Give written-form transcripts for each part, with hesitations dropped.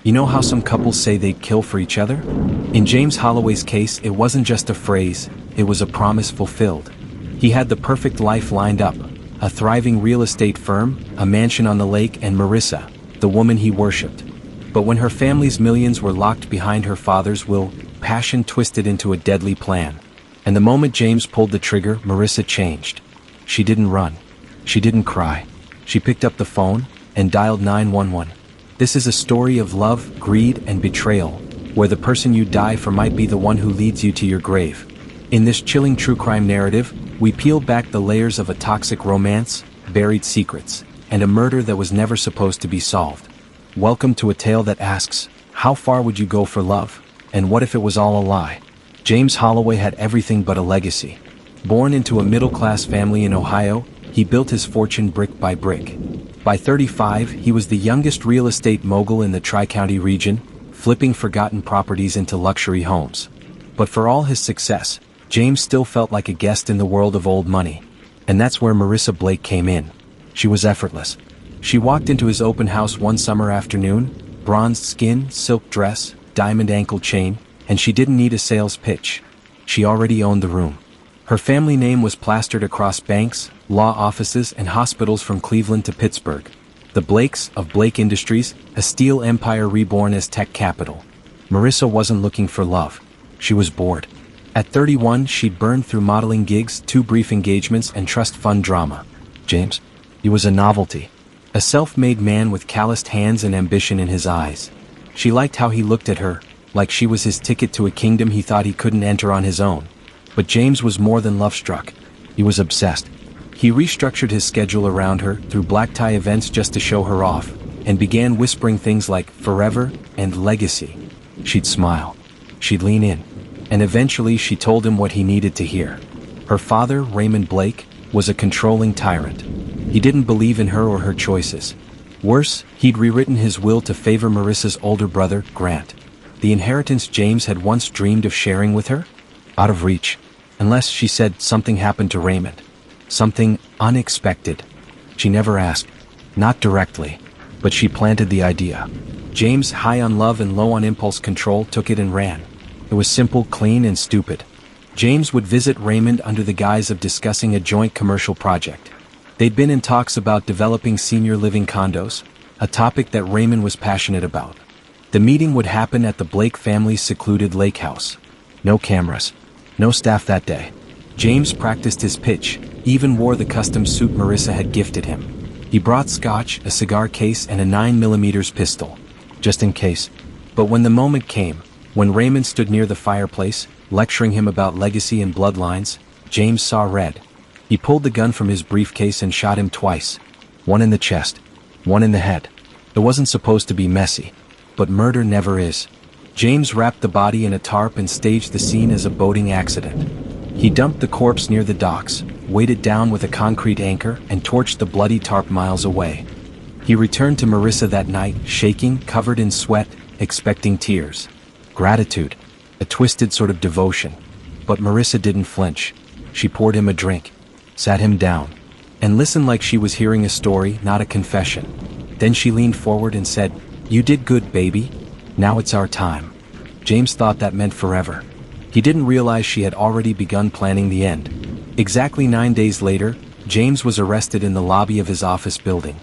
You know how some couples say they'd kill for each other? In James Holloway's case, it wasn't just a phrase, it was a promise fulfilled. He had the perfect life lined up: a thriving real estate firm, a mansion on the lake, and Marissa, the woman he worshipped. But when her family's millions were locked behind her father's will, passion twisted into a deadly plan. And the moment James pulled the trigger, Marissa changed. She didn't run. She didn't cry. She picked up the phone and dialed 911. This is a story of love, greed, and betrayal, where the person you die for might be the one who leads you to your grave. In this chilling true crime narrative, we peel back the layers of a toxic romance, buried secrets, and a murder that was never supposed to be solved. Welcome to a tale that asks, how far would you go for love? And what if it was all a lie? James Holloway had everything but a legacy. Born into a middle-class family in Ohio, he built his fortune brick by brick. By 35, he was the youngest real estate mogul in the Tri-County region, flipping forgotten properties into luxury homes. But for all his success, James still felt like a guest in the world of old money. And that's where Marissa Blake came in. She was effortless. She walked into his open house one summer afternoon, bronzed skin, silk dress, diamond ankle chain, and she didn't need a sales pitch. She already owned the room. Her family name was plastered across banks, law offices, and hospitals from Cleveland to Pittsburgh. The Blakes of Blake Industries, a steel empire reborn as tech capital. Marissa wasn't looking for love. She was bored. At 31, she'd burned through modeling gigs, 2 brief engagements, and trust fund drama. James? He was a novelty. A self-made man with calloused hands and ambition in his eyes. She liked how he looked at her, like she was his ticket to a kingdom he thought he couldn't enter on his own. But James was more than love-struck. He was obsessed. He restructured his schedule around her, through black-tie events just to show her off, and began whispering things like forever and legacy. She'd smile. She'd lean in. And eventually she told him what he needed to hear. Her father, Raymond Blake, was a controlling tyrant. He didn't believe in her or her choices. Worse, he'd rewritten his will to favor Marissa's older brother, Grant. The inheritance James had once dreamed of sharing with her? Out of reach. Unless, she said, something happened to Raymond. Something unexpected. She never asked. Not directly. But she planted the idea. James, high on love and low on impulse control, took it and ran. It was simple, clean, and stupid. James would visit Raymond under the guise of discussing a joint commercial project. They'd been in talks about developing senior living condos, a topic that Raymond was passionate about. The meeting would happen at the Blake family's secluded lake house. No cameras. No staff that day. James practiced his pitch, even wore the custom suit Marissa had gifted him. He brought scotch, a cigar case, and a 9mm pistol. Just in case. But when the moment came, when Raymond stood near the fireplace, lecturing him about legacy and bloodlines, James saw red. He pulled the gun from his briefcase and shot him twice. One in the chest. One in the head. It wasn't supposed to be messy. But murder never is. James wrapped the body in a tarp and staged the scene as a boating accident. He dumped the corpse near the docks, weighed it down with a concrete anchor, and torched the bloody tarp miles away. He returned to Marissa that night, shaking, covered in sweat, expecting tears. Gratitude. A twisted sort of devotion. But Marissa didn't flinch. She poured him a drink, sat him down, and listened like she was hearing a story, not a confession. Then she leaned forward and said, "You did good, baby. Now it's our time." James thought that meant forever. He didn't realize she had already begun planning the end. Exactly 9 days later, James was arrested in the lobby of his office building.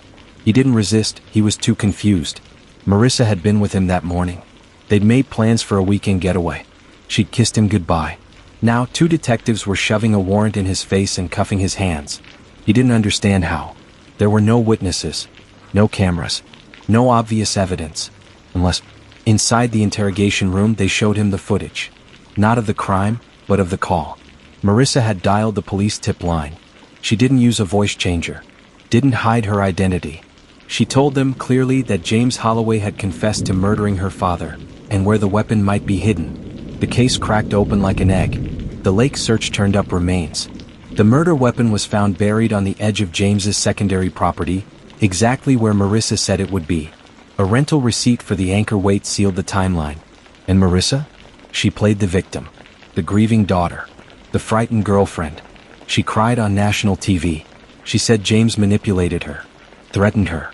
He didn't resist, he was too confused. Marissa had been with him that morning. They'd made plans for a weekend getaway. She'd kissed him goodbye. Now 2 detectives were shoving a warrant in his face and cuffing his hands. He didn't understand how. There were no witnesses, no cameras, no obvious evidence. Unless, inside the interrogation room, they showed him the footage. Not of the crime, but of the call. Marissa had dialed the police tip line. She didn't use a voice changer. Didn't hide her identity. She told them clearly that James Holloway had confessed to murdering her father, and where the weapon might be hidden. The case cracked open like an egg. The lake search turned up remains. The murder weapon was found buried on the edge of James's secondary property, exactly where Marissa said it would be. A rental receipt for the anchor weight sealed the timeline. And Marissa? She played the victim. The grieving daughter. The frightened girlfriend. She cried on national TV. She said James manipulated her. Threatened her.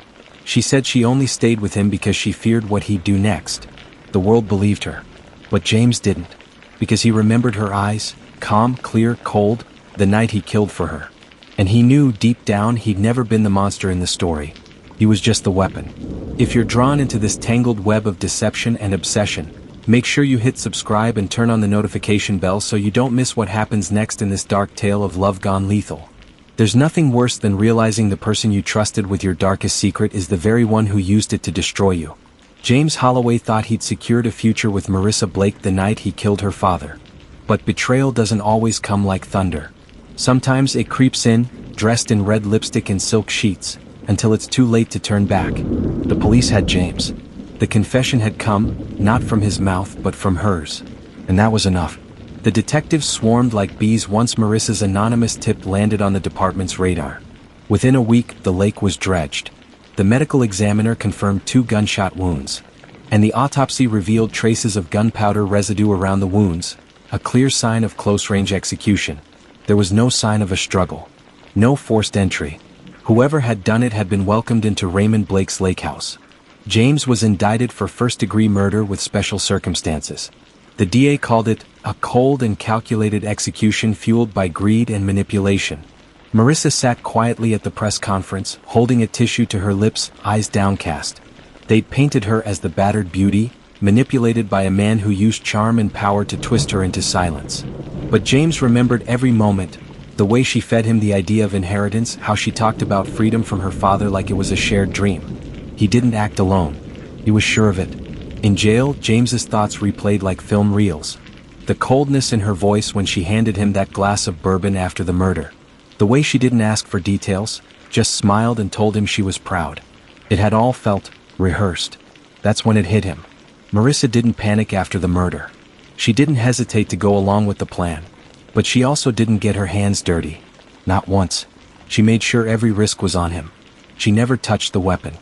She said she only stayed with him because she feared what he'd do next. The world believed her. But James didn't. Because he remembered her eyes, calm, clear, cold, the night he killed for her. And he knew deep down he'd never been the monster in the story. He was just the weapon. If you're drawn into this tangled web of deception and obsession, make sure you hit subscribe and turn on the notification bell so you don't miss what happens next in this dark tale of love gone lethal. There's nothing worse than realizing the person you trusted with your darkest secret is the very one who used it to destroy you. James Holloway thought he'd secured a future with Marissa Blake the night he killed her father. But betrayal doesn't always come like thunder. Sometimes it creeps in, dressed in red lipstick and silk sheets, until it's too late to turn back. The police had James. The confession had come, not from his mouth but from hers. And that was enough. The detectives swarmed like bees once Marissa's anonymous tip landed on the department's radar. Within a week, the lake was dredged. The medical examiner confirmed 2 gunshot wounds. And the autopsy revealed traces of gunpowder residue around the wounds, a clear sign of close-range execution. There was no sign of a struggle. No forced entry. Whoever had done it had been welcomed into Raymond Blake's lake house. James was indicted for first-degree murder with special circumstances. The DA called it a cold and calculated execution fueled by greed and manipulation. Marissa sat quietly at the press conference, holding a tissue to her lips, eyes downcast. They'd painted her as the battered beauty, manipulated by a man who used charm and power to twist her into silence. But James remembered every moment, the way she fed him the idea of inheritance, how she talked about freedom from her father like it was a shared dream. He didn't act alone. He was sure of it. In jail, James's thoughts replayed like film reels. The coldness in her voice when she handed him that glass of bourbon after the murder. The way she didn't ask for details, just smiled and told him she was proud. It had all felt rehearsed. That's when it hit him. Marissa didn't panic after the murder. She didn't hesitate to go along with the plan. But she also didn't get her hands dirty. Not once. She made sure every risk was on him. She never touched the weapon.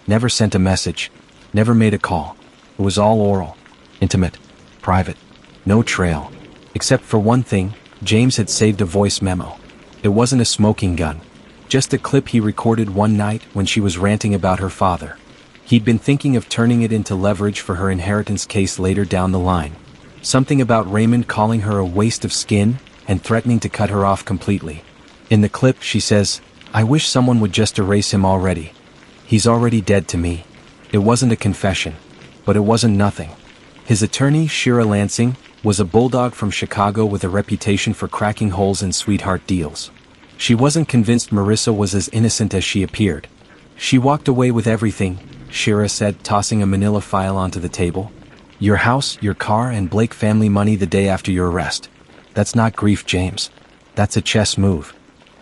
Never sent a message. Never made a call. It was all oral. Intimate. Private. No trail. Except for one thing, James had saved a voice memo. It wasn't a smoking gun. Just a clip he recorded one night when she was ranting about her father. He'd been thinking of turning it into leverage for her inheritance case later down the line. Something about Raymond calling her a waste of skin and threatening to cut her off completely. In the clip, she says, "I wish someone would just erase him already. He's already dead to me." It wasn't a confession. But it wasn't nothing. His attorney, Shira Lansing, was a bulldog from Chicago with a reputation for cracking holes in sweetheart deals. She wasn't convinced Marissa was as innocent as she appeared. "She walked away with everything," Shira said, tossing a manila file onto the table. "Your house, your car, and Blake family money the day after your arrest. That's not grief, James. That's a chess move."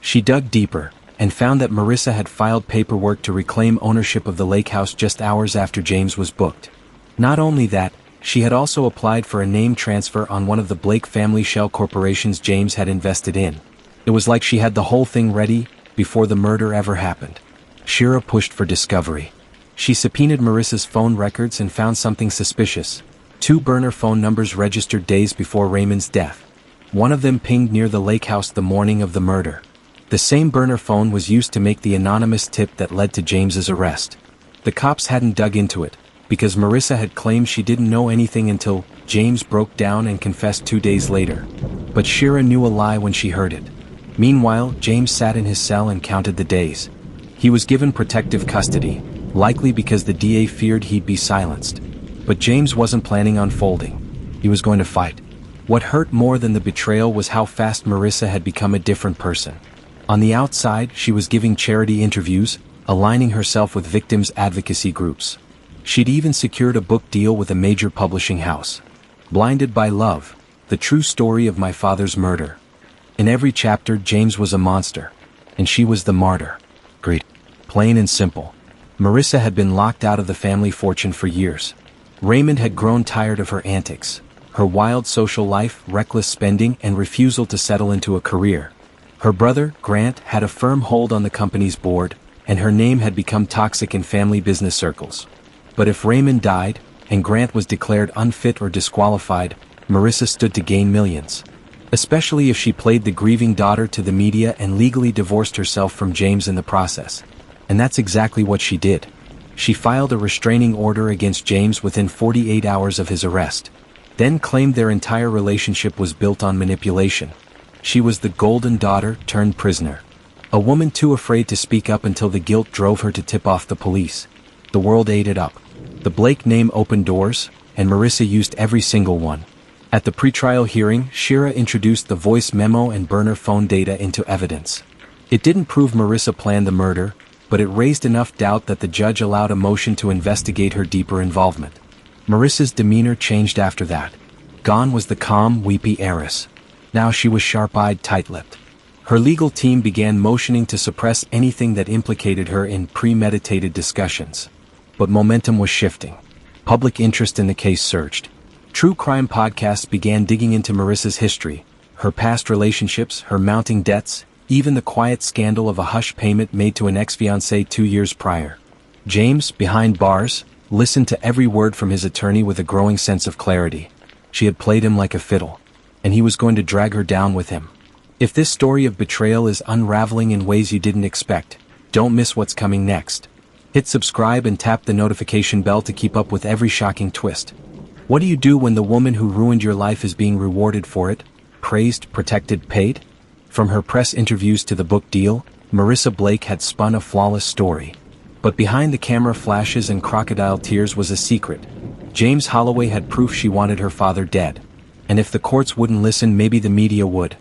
She dug deeper, and found that Marissa had filed paperwork to reclaim ownership of the lake house just hours after James was booked. Not only that, she had also applied for a name transfer on one of the Blake family shell corporations James had invested in. It was like she had the whole thing ready, before the murder ever happened. Shira pushed for discovery. She subpoenaed Marissa's phone records and found something suspicious. 2 burner phone numbers registered days before Raymond's death. One of them pinged near the lake house the morning of the murder. The same burner phone was used to make the anonymous tip that led to James's arrest. The cops hadn't dug into it, because Marissa had claimed she didn't know anything until James broke down and confessed 2 days later. But Shira knew a lie when she heard it. Meanwhile, James sat in his cell and counted the days. He was given protective custody, likely because the DA feared he'd be silenced. But James wasn't planning on folding. He was going to fight. What hurt more than the betrayal was how fast Marissa had become a different person. On the outside, she was giving charity interviews, aligning herself with victims' advocacy groups. She'd even secured a book deal with a major publishing house. Blinded by Love, the true story of my father's murder. In every chapter, James was a monster, and she was the martyr. Great. Plain and simple. Marissa had been locked out of the family fortune for years. Raymond had grown tired of her antics, her wild social life, reckless spending, and refusal to settle into a career. Her brother, Grant, had a firm hold on the company's board, and her name had become toxic in family business circles. But if Raymond died, and Grant was declared unfit or disqualified, Marissa stood to gain millions. Especially if she played the grieving daughter to the media and legally divorced herself from James in the process. And that's exactly what she did. She filed a restraining order against James within 48 hours of his arrest, then claimed their entire relationship was built on manipulation. She was the golden daughter turned prisoner. A woman too afraid to speak up until the guilt drove her to tip off the police. The world ate it up. The Blake name opened doors, and Marissa used every single one. At the pretrial hearing, Shira introduced the voice memo and burner phone data into evidence. It didn't prove Marissa planned the murder, but it raised enough doubt that the judge allowed a motion to investigate her deeper involvement. Marissa's demeanor changed after that. Gone was the calm, weepy heiress. Now she was sharp-eyed, tight-lipped. Her legal team began motioning to suppress anything that implicated her in premeditated discussions. But momentum was shifting. Public interest in the case surged. True crime podcasts began digging into Marissa's history, her past relationships, her mounting debts, even the quiet scandal of a hush payment made to an ex-fiancée 2 years prior. James, behind bars, listened to every word from his attorney with a growing sense of clarity. She had played him like a fiddle, and he was going to drag her down with him. If this story of betrayal is unraveling in ways you didn't expect, don't miss what's coming next. Hit subscribe and tap the notification bell to keep up with every shocking twist. What do you do when the woman who ruined your life is being rewarded for it? Praised, protected, paid? From her press interviews to the book deal, Marissa Blake had spun a flawless story. But behind the camera flashes and crocodile tears was a secret. James Holloway had proof she wanted her father dead. And if the courts wouldn't listen, maybe the media would.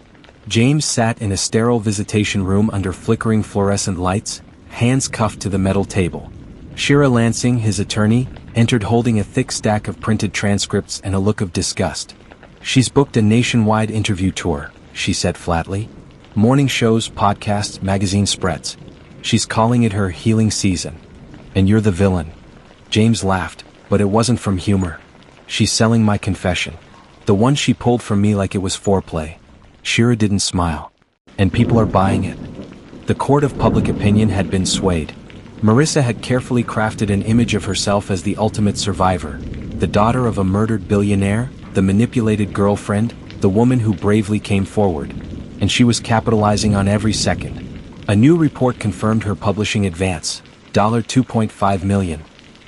James sat in a sterile visitation room under flickering fluorescent lights, hands cuffed to the metal table. Shira Lansing, his attorney, entered holding a thick stack of printed transcripts and a look of disgust. "She's booked a nationwide interview tour," she said flatly. "Morning shows, podcasts, magazine spreads. She's calling it her healing season. And you're the villain." James laughed, but it wasn't from humor. "She's selling my confession. The one she pulled from me like it was foreplay." Shira didn't smile. "And people are buying it." The court of public opinion had been swayed. Marissa had carefully crafted an image of herself as the ultimate survivor, the daughter of a murdered billionaire, the manipulated girlfriend, the woman who bravely came forward. And she was capitalizing on every second. A new report confirmed her publishing advance, $2.5 million.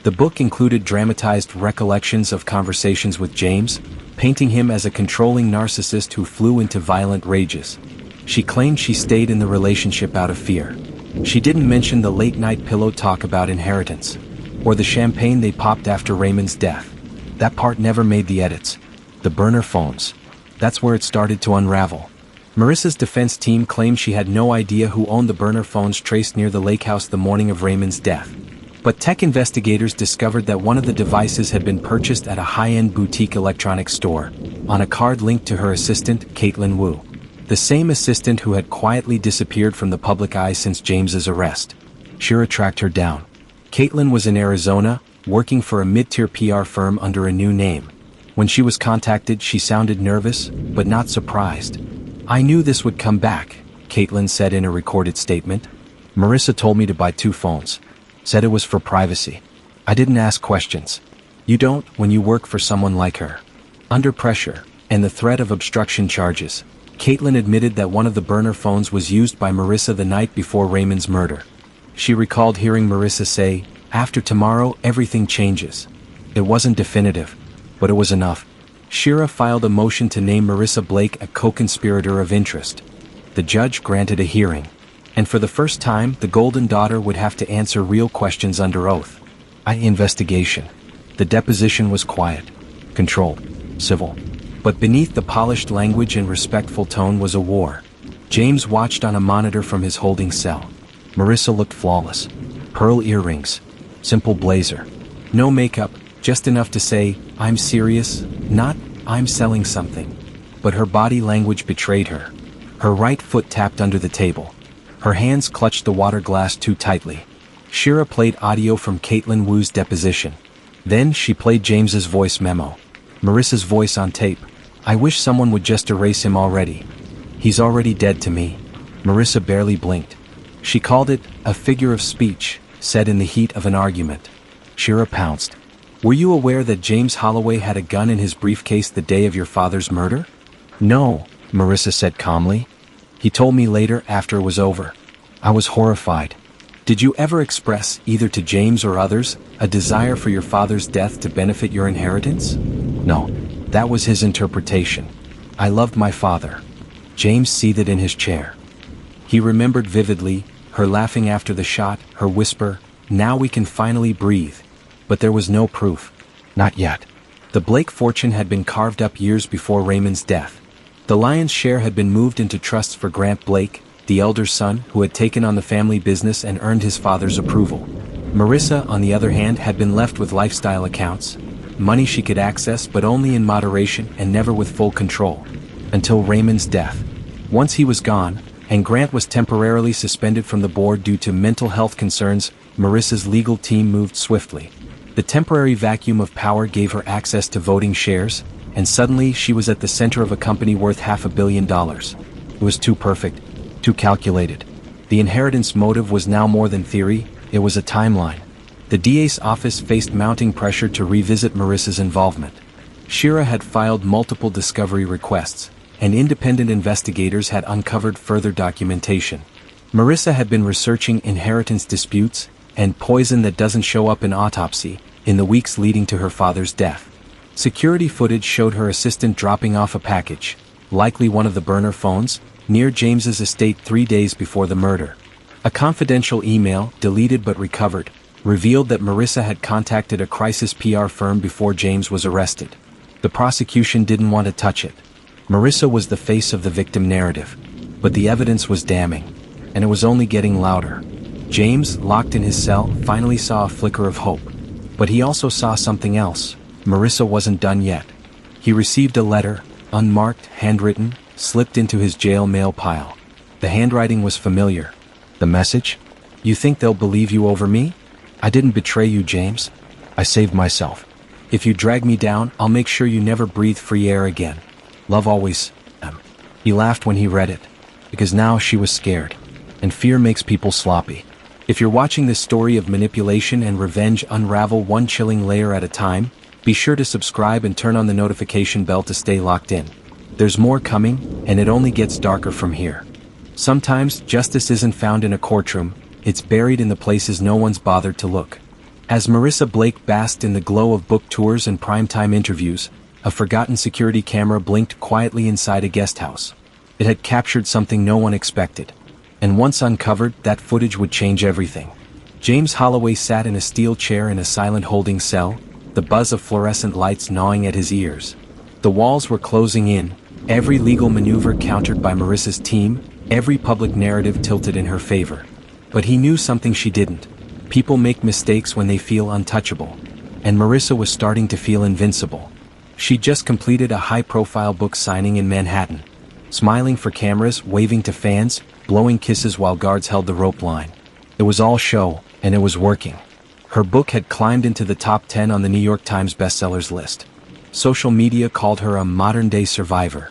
The book included dramatized recollections of conversations with James, painting him as a controlling narcissist who flew into violent rages. She claimed she stayed in the relationship out of fear. She didn't mention the late-night pillow talk about inheritance, or the champagne they popped after Raymond's death. That part never made the edits. The burner phones. That's where it started to unravel. Marissa's defense team claimed she had no idea who owned the burner phones traced near the lake house the morning of Raymond's death. But tech investigators discovered that one of the devices had been purchased at a high-end boutique electronics store, on a card linked to her assistant, Caitlin Wu. The same assistant who had quietly disappeared from the public eye since James's arrest. Shira tracked her down. Caitlin was in Arizona, working for a mid-tier PR firm under a new name. When she was contacted, she sounded nervous, but not surprised. "I knew this would come back," Caitlin said in a recorded statement. "Marissa told me to buy 2 phones. Said it was for privacy. I didn't ask questions. You don't when you work for someone like her." Under pressure, and the threat of obstruction charges, Caitlin admitted that one of the burner phones was used by Marissa the night before Raymond's murder. She recalled hearing Marissa say, "After tomorrow, everything changes." It wasn't definitive, but it was enough. Shira filed a motion to name Marissa Blake a co-conspirator of interest. The judge granted a hearing. And for the first time, the golden daughter would have to answer real questions under oath. Investigation. The deposition was quiet, controlled, civil. But beneath the polished language and respectful tone was a war. James watched on a monitor from his holding cell. Marissa looked flawless. Pearl earrings. Simple blazer. No makeup, just enough to say, "I'm serious," not, "I'm selling something." But her body language betrayed her. Her right foot tapped under the table. Her hands clutched the water glass too tightly. Shira played audio from Caitlin Wu's deposition. Then she played James's voice memo. Marissa's voice on tape. "I wish someone would just erase him already. He's already dead to me." Marissa barely blinked. She called it a figure of speech, said in the heat of an argument. Shira pounced. "Were you aware that James Holloway had a gun in his briefcase the day of your father's murder?" "No," Marissa said calmly. "He told me later after it was over. I was horrified. Did you ever express, either to James or others, a desire for your father's death to benefit your inheritance? No, that was his interpretation. I loved my father. James seethed in his chair. He remembered vividly, her laughing after the shot, her whisper, "Now we can finally breathe." But there was no proof. Not yet. The Blake fortune had been carved up years before Raymond's death. The lion's share had been moved into trusts for Grant Blake, the elder son, who had taken on the family business and earned his father's approval. Marissa, on the other hand, had been left with lifestyle accounts, money she could access but only in moderation and never with full control. Until Raymond's death. Once he was gone, and Grant was temporarily suspended from the board due to mental health concerns, Marissa's legal team moved swiftly. The temporary vacuum of power gave her access to voting shares, and suddenly she was at the center of a company worth $500 million. It was too perfect, too calculated. The inheritance motive was now more than theory, it was a timeline. The DA's office faced mounting pressure to revisit Marissa's involvement. Shira had filed multiple discovery requests, and independent investigators had uncovered further documentation. Marissa had been researching inheritance disputes and poison that doesn't show up in autopsy in the weeks leading to her father's death. Security footage showed her assistant dropping off a package, likely one of the burner phones, near James's estate 3 days before the murder. A confidential email, deleted but recovered, revealed that Marissa had contacted a crisis PR firm before James was arrested. The prosecution didn't want to touch it. Marissa was the face of the victim narrative, but the evidence was damning, and it was only getting louder. James, locked in his cell, finally saw a flicker of hope. But he also saw something else. Marissa wasn't done yet. He received a letter, unmarked, handwritten, slipped into his jail mail pile. The handwriting was familiar. The message? "You think they'll believe you over me? I didn't betray you, James. I saved myself. If you drag me down, I'll make sure you never breathe free air again. Love always, He laughed when he read it, because now she was scared. And fear makes people sloppy. If you're watching this story of manipulation and revenge unravel one chilling layer at a time, be sure to subscribe and turn on the notification bell to stay locked in. There's more coming, and it only gets darker from here. Sometimes, justice isn't found in a courtroom, it's buried in the places no one's bothered to look. As Marissa Blake basked in the glow of book tours and primetime interviews, a forgotten security camera blinked quietly inside a guest house. It had captured something no one expected. And once uncovered, that footage would change everything. James Holloway sat in a steel chair in a silent holding cell, the buzz of fluorescent lights gnawing at his ears. The walls were closing in, every legal maneuver countered by Marissa's team, every public narrative tilted in her favor. But he knew something she didn't. People make mistakes when they feel untouchable. And Marissa was starting to feel invincible. She'd just completed a high-profile book signing in Manhattan. Smiling for cameras, waving to fans, blowing kisses while guards held the rope line. It was all show, and it was working. Her book had climbed into the top 10 on the New York Times bestsellers list. Social media called her a modern-day survivor.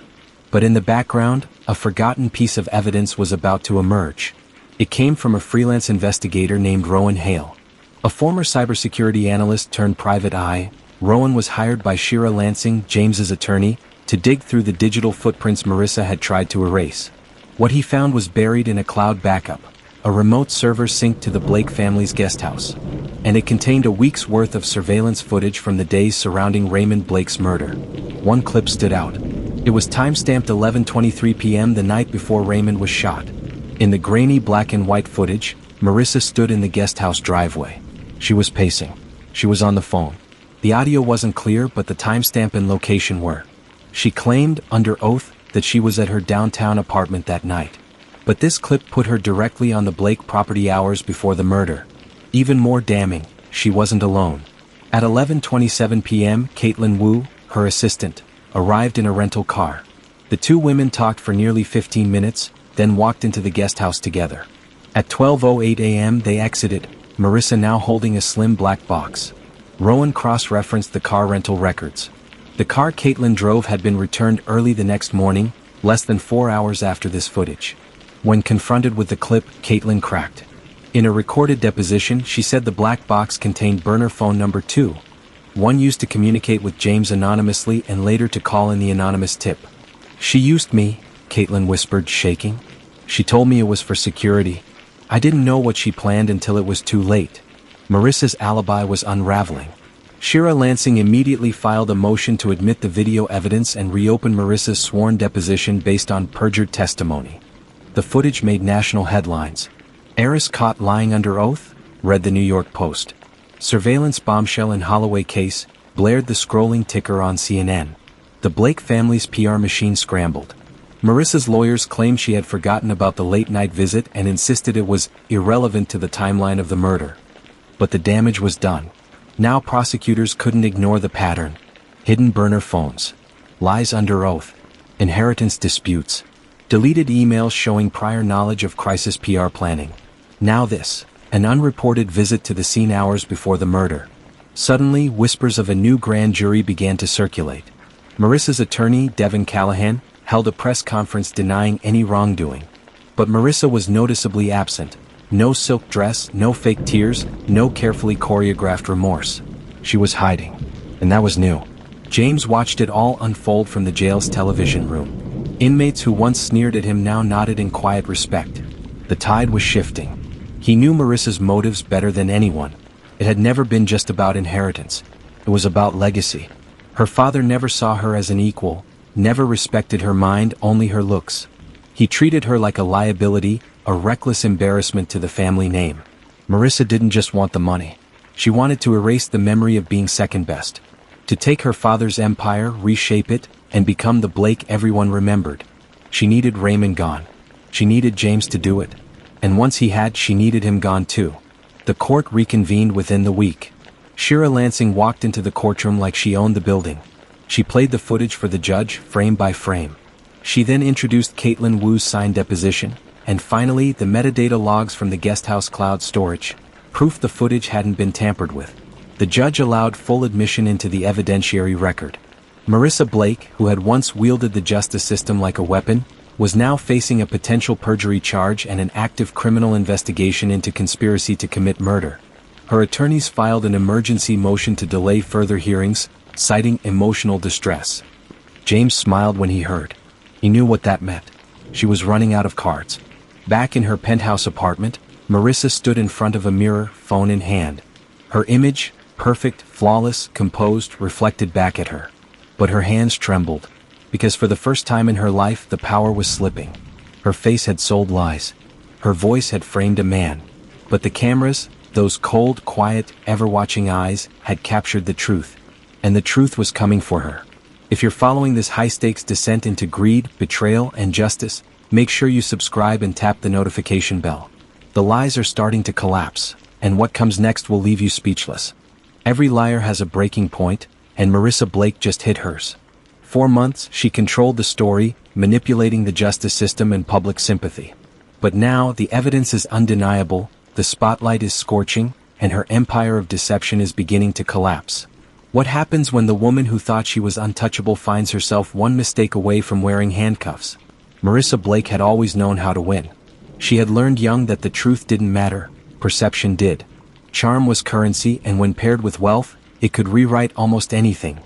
But in the background, a forgotten piece of evidence was about to emerge. It came from a freelance investigator named Rowan Hale. A former cybersecurity analyst turned private eye, Rowan was hired by Shira Lansing, James's attorney, to dig through the digital footprints Marissa had tried to erase. What he found was buried in a cloud backup, a remote server synced to the Blake family's guest house. And it contained a week's worth of surveillance footage from the days surrounding Raymond Blake's murder. One clip stood out. It was time-stamped 11:23 p.m. the night before Raymond was shot. In the grainy black and white footage, Marissa stood in the guest house driveway. She was pacing. She was on the phone. The audio wasn't clear, but the timestamp and location were. She claimed, under oath, that she was at her downtown apartment that night. But this clip put her directly on the Blake property hours before the murder. Even more damning, she wasn't alone. At 11:27 p.m., Caitlin Wu, her assistant, arrived in a rental car. The two women talked for nearly 15 minutes, then walked into the guest house together. At 12:08 a.m. they exited, Marissa now holding a slim black box. Rowan cross-referenced the car rental records. The car Caitlin drove had been returned early the next morning, less than 4 hours after this footage. When confronted with the clip, Caitlin cracked. In a recorded deposition, she said the black box contained burner phone number 2, one used to communicate with James anonymously and later to call in the anonymous tip. "She used me," Caitlin whispered, shaking. "She told me it was for security. I didn't know what she planned until it was too late. Marissa's alibi was unraveling. Shira Lansing immediately filed a motion to admit the video evidence and reopen Marissa's sworn deposition based on perjured testimony. The footage made national headlines. Heiress caught lying under oath, read the New York Post. Surveillance bombshell in Holloway case, blared the scrolling ticker on CNN. The Blake family's PR machine scrambled. Marissa's lawyers claimed she had forgotten about the late-night visit and insisted it was irrelevant to the timeline of the murder. But the damage was done. Now prosecutors couldn't ignore the pattern. Hidden burner phones. Lies under oath. Inheritance disputes. Deleted emails showing prior knowledge of crisis PR planning. Now this. An unreported visit to the scene hours before the murder. Suddenly, whispers of a new grand jury began to circulate. Marissa's attorney, Devin Callahan, held a press conference denying any wrongdoing. But Marissa was noticeably absent. No silk dress, no fake tears, no carefully choreographed remorse. She was hiding. And that was new. James watched it all unfold from the jail's television room. Inmates who once sneered at him now nodded in quiet respect. The tide was shifting. He knew Marissa's motives better than anyone. It had never been just about inheritance. It was about legacy. Her father never saw her as an equal, never respected her mind, only her looks. He treated her like a liability, a reckless embarrassment to the family name. Marissa didn't just want the money. She wanted to erase the memory of being second best. To take her father's empire, reshape it, and become the Blake everyone remembered. She needed Raymond gone. She needed James to do it. And once he had, she needed him gone too. The court reconvened within the week. Shira Lansing walked into the courtroom like she owned the building. She played the footage for the judge, frame by frame. She then introduced Caitlin Wu's signed deposition, and finally the metadata logs from the guesthouse cloud storage, proof the footage hadn't been tampered with. The judge allowed full admission into the evidentiary record. Marissa Blake, who had once wielded the justice system like a weapon, was now facing a potential perjury charge and an active criminal investigation into conspiracy to commit murder. Her attorneys filed an emergency motion to delay further hearings, citing emotional distress. James smiled when he heard. He knew what that meant. She was running out of cards. Back in her penthouse apartment, Marissa stood in front of a mirror, phone in hand. Her image, perfect, flawless, composed, reflected back at her. But her hands trembled, because for the first time in her life the power was slipping. Her face had sold lies. Her voice had framed a man. But the cameras, those cold, quiet, ever-watching eyes, had captured the truth. And the truth was coming for her. If you're following this high-stakes descent into greed, betrayal, and justice, make sure you subscribe and tap the notification bell. The lies are starting to collapse, and what comes next will leave you speechless. Every liar has a breaking point, and Marissa Blake just hit hers. 4 months, she controlled the story, manipulating the justice system and public sympathy. But now, the evidence is undeniable, the spotlight is scorching, and her empire of deception is beginning to collapse. What happens when the woman who thought she was untouchable finds herself one mistake away from wearing handcuffs? Marissa Blake had always known how to win. She had learned young that the truth didn't matter, perception did. Charm was currency, and when paired with wealth, it could rewrite almost anything.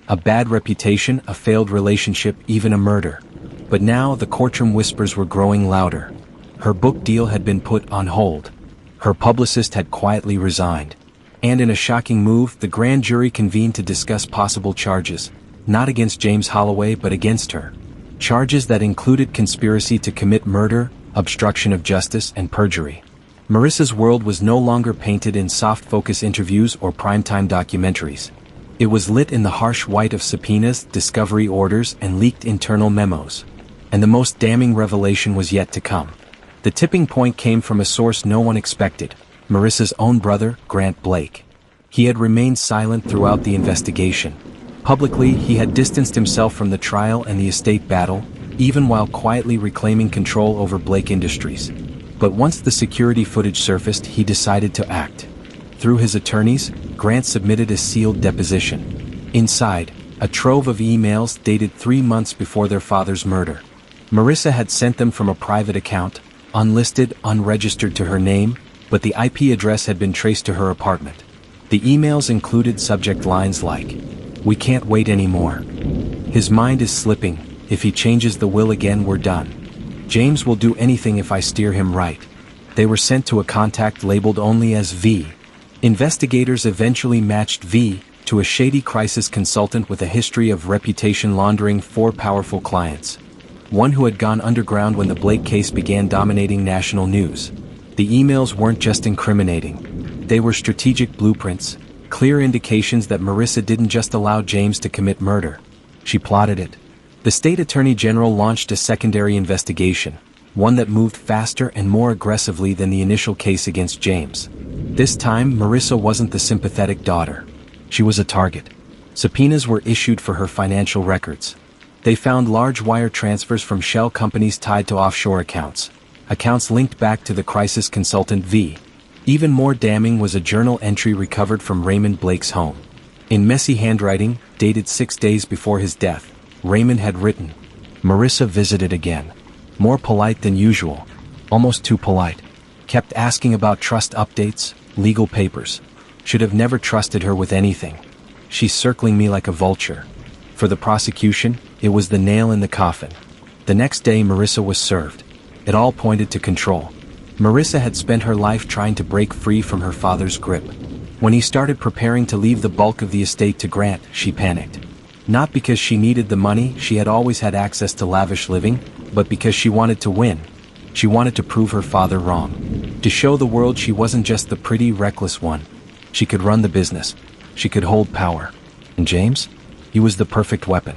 A bad reputation, a failed relationship, even a murder. But now the courtroom whispers were growing louder. Her book deal had been put on hold. Her publicist had quietly resigned. And in a shocking move, the grand jury convened to discuss possible charges, not against James Holloway but against her. Charges that included conspiracy to commit murder, obstruction of justice, and perjury. Marissa's world was no longer painted in soft-focus interviews or primetime documentaries. It was lit in the harsh white of subpoenas, discovery orders, and leaked internal memos. And the most damning revelation was yet to come. The tipping point came from a source no one expected. Marissa's own brother, Grant Blake. He had remained silent throughout the investigation. Publicly, he had distanced himself from the trial and the estate battle, even while quietly reclaiming control over Blake Industries. But once the security footage surfaced, he decided to act. Through his attorneys, Grant submitted a sealed deposition. Inside, a trove of emails dated 3 months before their father's murder. Marissa had sent them from a private account, unlisted, unregistered to her name, but the IP address had been traced to her apartment. The emails included subject lines like, "We can't wait anymore. His mind is slipping. If he changes the will again, we're done. James will do anything if I steer him right. They were sent to a contact labeled only as V. Investigators eventually matched V to a shady crisis consultant with a history of reputation laundering 4 powerful clients. One who had gone underground when the Blake case began dominating national news. The emails weren't just incriminating. They were strategic blueprints, clear indications that Marissa didn't just allow James to commit murder. She plotted it. The state attorney general launched a secondary investigation, one that moved faster and more aggressively than the initial case against James. This time, Marissa wasn't the sympathetic daughter. She was a target. Subpoenas were issued for her financial records. They found large wire transfers from shell companies tied to offshore accounts linked back to the crisis consultant V. Even more damning was a journal entry recovered from Raymond Blake's home. In messy handwriting, dated 6 days before his death, Raymond had written, "Marissa visited again. More polite than usual. Almost too polite. Kept asking about trust updates, legal papers. Should have never trusted her with anything. She's circling me like a vulture." For the prosecution, it was the nail in the coffin. The next day, Marissa was served. It all pointed to control. Marissa had spent her life trying to break free from her father's grip. When he started preparing to leave the bulk of the estate to Grant, she panicked. Not because she needed the money, she had always had access to lavish living, but because she wanted to win. She wanted to prove her father wrong. To show the world she wasn't just the pretty, reckless one. She could run the business. She could hold power. And James? He was the perfect weapon.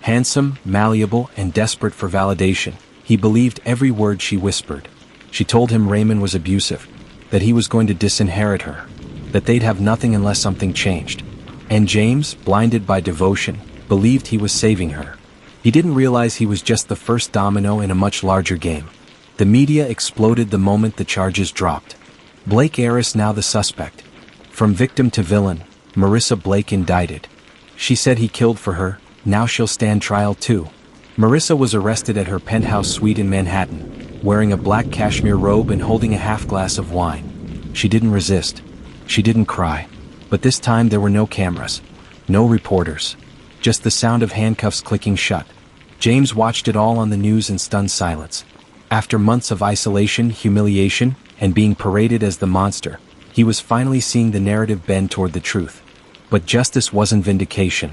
Handsome, malleable, and desperate for validation. He believed every word she whispered. She told him Raymond was abusive, that he was going to disinherit her, that they'd have nothing unless something changed. And James, blinded by devotion, believed he was saving her. He didn't realize he was just the first domino in a much larger game. The media exploded the moment the charges dropped. Blake heiress now the suspect. From victim to villain, Marissa Blake indicted. She said he killed for her, now she'll stand trial too. Marissa was arrested at her penthouse suite in Manhattan, wearing a black cashmere robe and holding a half glass of wine. She didn't resist. She didn't cry. But this time there were no cameras. No reporters. Just the sound of handcuffs clicking shut. James watched it all on the news in stunned silence. After months of isolation, humiliation, and being paraded as the monster, he was finally seeing the narrative bend toward the truth. But justice wasn't vindication.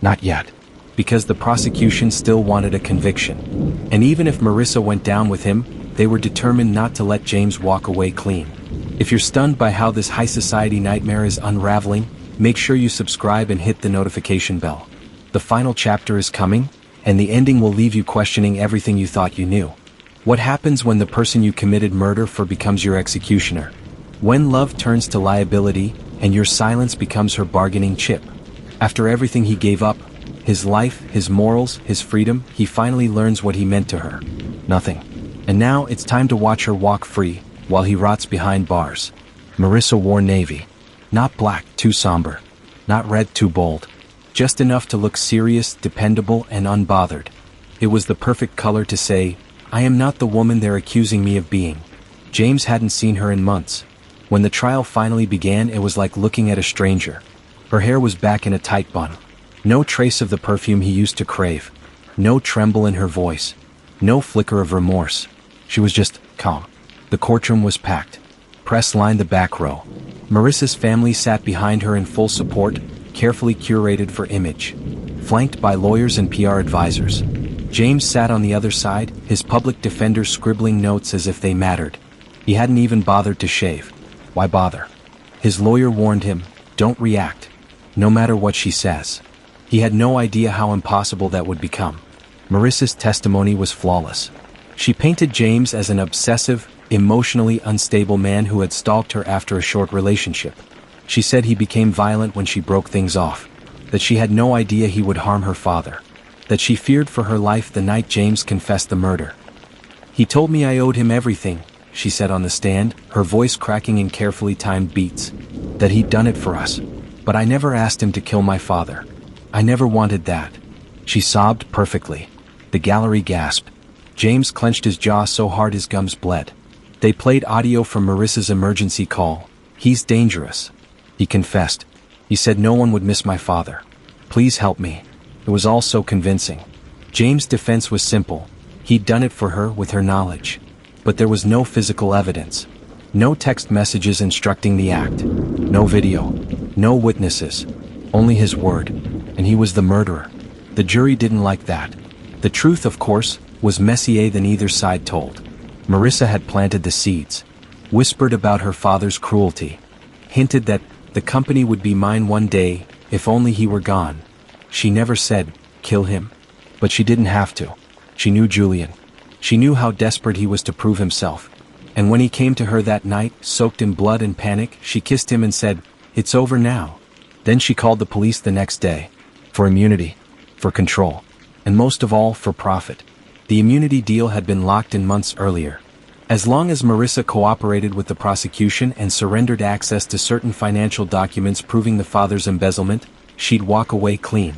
Not yet. Because the prosecution still wanted a conviction. And even if Marissa went down with him, they were determined not to let James walk away clean. If you're stunned by how this high society nightmare is unraveling, make sure you subscribe and hit the notification bell. The final chapter is coming, and the ending will leave you questioning everything you thought you knew. What happens when the person you committed murder for becomes your executioner? When love turns to liability, and your silence becomes her bargaining chip? After everything he gave up, his life, his morals, his freedom, he finally learns what he meant to her. Nothing. And now it's time to watch her walk free, while he rots behind bars. Marissa wore navy. Not black, too somber. Not red, too bold. Just enough to look serious, dependable, and unbothered. It was the perfect color to say, "I am not the woman they're accusing me of being." James hadn't seen her in months. When the trial finally began, it was like looking at a stranger. Her hair was back in a tight bun. No trace of the perfume he used to crave. No tremble in her voice. No flicker of remorse. She was just calm. The courtroom was packed. Press lined the back row. Marissa's family sat behind her in full support, carefully curated for image. Flanked by lawyers and PR advisors. James sat on the other side, his public defender scribbling notes as if they mattered. He hadn't even bothered to shave. Why bother? His lawyer warned him, "Don't react. No matter what she says." He had no idea how impossible that would become. Marissa's testimony was flawless. She painted James as an obsessive, emotionally unstable man who had stalked her after a short relationship. She said he became violent when she broke things off. That she had no idea he would harm her father. That she feared for her life the night James confessed the murder. "He told me I owed him everything," she said on the stand, her voice cracking in carefully timed beats. "That he'd done it for us. But I never asked him to kill my father. I never wanted that." She sobbed perfectly. The gallery gasped. James clenched his jaw so hard his gums bled. They played audio from Marissa's emergency call. "He's dangerous." He confessed. He said no one would miss my father. "Please help me." It was all so convincing. James' defense was simple. He'd done it for her with her knowledge. But there was no physical evidence. No text messages instructing the act. No video. No witnesses. Only his word. And he was the murderer. The jury didn't like that. The truth, of course, was messier than either side told. Marissa had planted the seeds. Whispered about her father's cruelty. Hinted that the company would be mine one day, if only he were gone. She never said, kill him. But she didn't have to. She knew Julian. She knew how desperate he was to prove himself. And when he came to her that night, soaked in blood and panic, she kissed him and said, "It's over now." Then she called the police the next day. For immunity. For control. And most of all, for profit. The immunity deal had been locked in months earlier. As long as Marissa cooperated with the prosecution and surrendered access to certain financial documents proving the father's embezzlement, she'd walk away clean.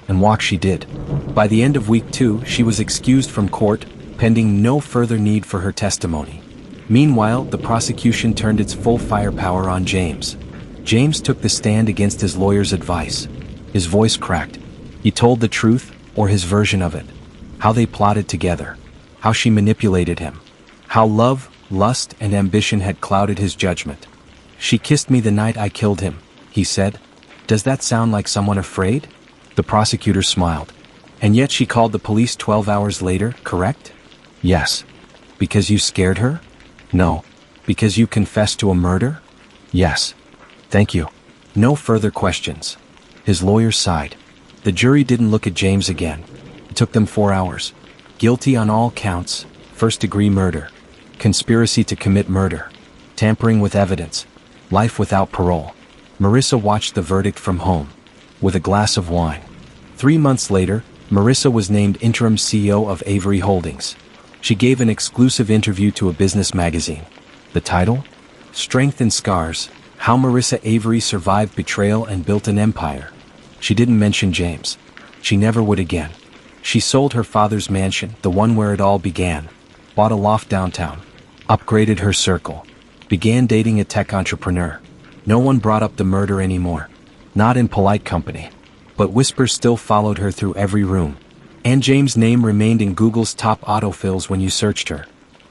And walk she did. By the end of week 2, she was excused from court, pending no further need for her testimony. Meanwhile, the prosecution turned its full firepower on James. James took the stand against his lawyer's advice. His voice cracked. He told the truth, or his version of it. How they plotted together. How she manipulated him. How love, lust, and ambition had clouded his judgment. "She kissed me the night I killed him," he said. "Does that sound like someone afraid?" The prosecutor smiled. "And yet she called the police 12 hours later, correct?" "Yes." "Because you scared her?" "No." "Because you confessed to a murder?" "Yes." "Thank you." No further questions. His lawyer sighed. The jury didn't look at James again. It took them 4 hours. Guilty on all counts: first-degree murder, conspiracy to commit murder, tampering with evidence, life without parole. Marissa watched the verdict from home, with a glass of wine. 3 months later, Marissa was named interim CEO of Avery Holdings. She gave an exclusive interview to a business magazine. The title? Strength and Scars: How Marissa Avery Survived Betrayal and Built an Empire. She didn't mention James. She never would again. She sold her father's mansion, the one where it all began, bought a loft downtown, upgraded her circle, began dating a tech entrepreneur. No one brought up the murder anymore. Not in polite company. But whispers still followed her through every room. And James' name remained in Google's top autofills when you searched her.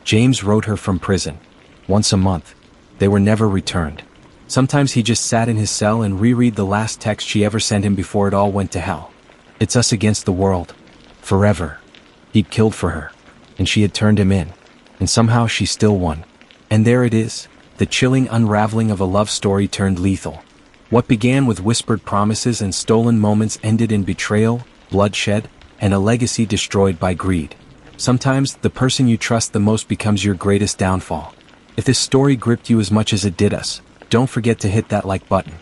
James wrote her from prison. Once a month. They were never returned. Sometimes he just sat in his cell and reread the last text she ever sent him before it all went to hell. "It's us against the world. Forever." He'd killed for her. And she had turned him in. And somehow she still won. And there it is, the chilling unraveling of a love story turned lethal. What began with whispered promises and stolen moments ended in betrayal, bloodshed, and a legacy destroyed by greed. Sometimes, the person you trust the most becomes your greatest downfall. If this story gripped you as much as it did us, don't forget to hit that like button.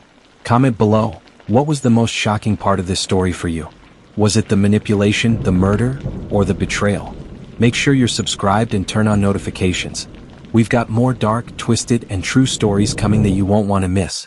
Comment below, what was the most shocking part of this story for you? Was it the manipulation, the murder, or the betrayal? Make sure you're subscribed and turn on notifications. We've got more dark, twisted, and true stories coming that you won't want to miss.